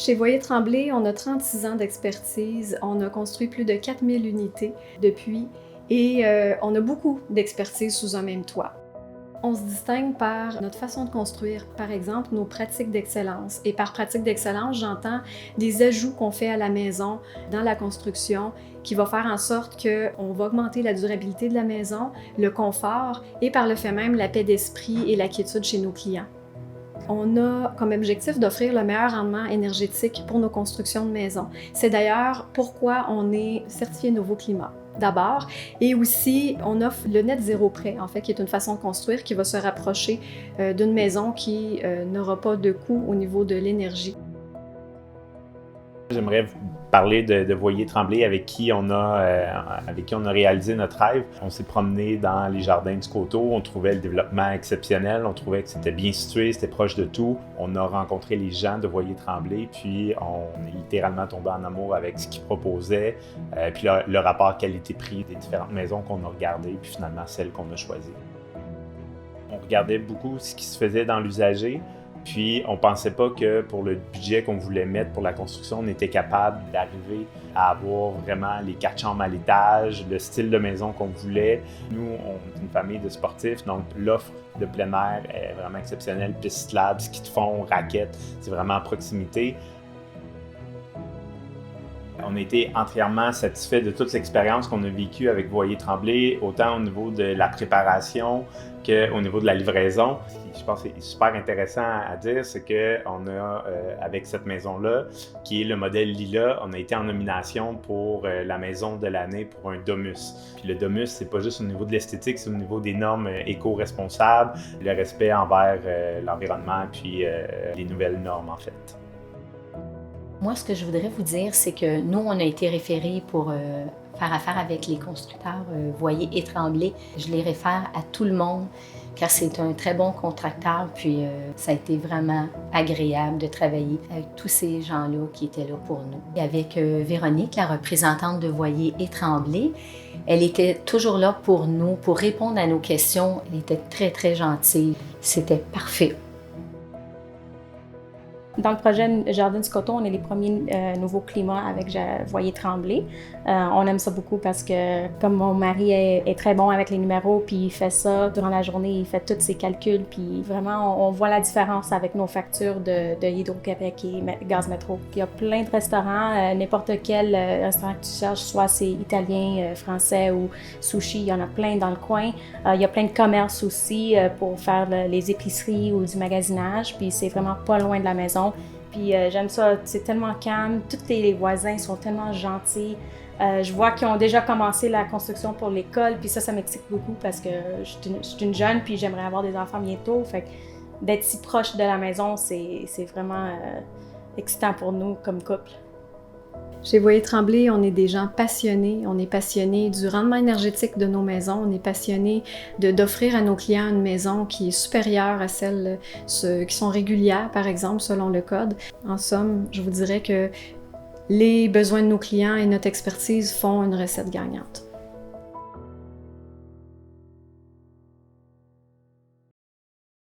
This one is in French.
Chez Voyer Tremblay, on a 36 ans d'expertise. On a construit plus de 4000 unités depuis et on a beaucoup d'expertise sous un même toit. On se distingue par notre façon de construire, par exemple, nos pratiques d'excellence. Et par pratique d'excellence, j'entends des ajouts qu'on fait à la maison, dans la construction, qui va faire en sorte qu'on va augmenter la durabilité de la maison, le confort et par le fait même la paix d'esprit et la quiétude chez nos clients. On a comme objectif d'offrir le meilleur rendement énergétique pour nos constructions de maisons. C'est d'ailleurs pourquoi on est certifié Nouveau Climat. D'abord, et aussi on offre le net zéro prêt, en fait, qui est une façon de construire qui va se rapprocher d'une maison qui n'aura pas de coût au niveau de l'énergie. J'aimerais vous parler de Voyer Tremblay avec qui on a réalisé notre rêve. On s'est promené dans les jardins du Coteau, on trouvait le développement exceptionnel, on trouvait que c'était bien situé, c'était proche de tout. On a rencontré les gens de Voyer Tremblay, puis on est littéralement tombé en amour avec ce qu'ils proposaient, puis le rapport qualité-prix des différentes maisons qu'on a regardées, puis finalement celle qu'on a choisie. On regardait beaucoup ce qui se faisait dans l'usager. Puis, on ne pensait pas que pour le budget qu'on voulait mettre pour la construction, on était capable d'arriver à avoir vraiment les 4 chambres à l'étage, le style de maison qu'on voulait. Nous, on est une famille de sportifs, donc l'offre de plein air est vraiment exceptionnelle. Piste slab, ski de fond, raquettes, c'est vraiment à proximité. On a été entièrement satisfait de toute l'expérience qu'on a vécue avec Voyer Tremblay, autant au niveau de la préparation qu'au niveau de la livraison. Ce qui, je pense, est super intéressant à dire, c'est qu'on a, avec cette maison-là, qui est le modèle Lila, on a été en nomination pour la maison de l'année pour un Domus. Puis le Domus, c'est pas juste au niveau de l'esthétique, c'est au niveau des normes éco-responsables, le respect envers l'environnement, puis les nouvelles normes, en fait. Moi, ce que je voudrais vous dire, c'est que nous, on a été référés pour faire affaire avec les constructeurs Voyer et Tremblay. Je les réfère à tout le monde, car c'est un très bon contracteur, puis ça a été vraiment agréable de travailler avec tous ces gens-là qui étaient là pour nous. Et avec Véronique, la représentante de Voyer et Tremblay, elle était toujours là pour nous, pour répondre à nos questions. Elle était très, très gentille. C'était parfait. Dans le projet Jardin du Coteau, on est les premiers nouveaux climats avec Voyer Tremblay. On aime ça beaucoup parce que comme mon mari est très bon avec les numéros, puis il fait ça durant la journée, il fait tous ses calculs, puis vraiment on voit la différence avec nos factures de Hydro-Québec et Gaz Métro. Puis il y a plein de restaurants, n'importe quel restaurant que tu cherches, soit c'est italien, français ou sushi, il y en a plein dans le coin. Il y a plein de commerces aussi pour faire les épiceries ou du magasinage, puis c'est vraiment pas loin de la maison. Puis j'aime ça, c'est tellement calme, tous les voisins sont tellement gentils. Je vois qu'ils ont déjà commencé la construction pour l'école, puis ça m'excite beaucoup parce que je suis une jeune, puis j'aimerais avoir des enfants bientôt. Fait que d'être si proche de la maison, c'est vraiment excitant pour nous comme couple. Chez Voyer Tremblay, on est des gens passionnés. On est passionnés du rendement énergétique de nos maisons. On est passionnés d'offrir à nos clients une maison qui est supérieure à celles qui sont régulières, par exemple, selon le code. En somme, je vous dirais que les besoins de nos clients et notre expertise font une recette gagnante.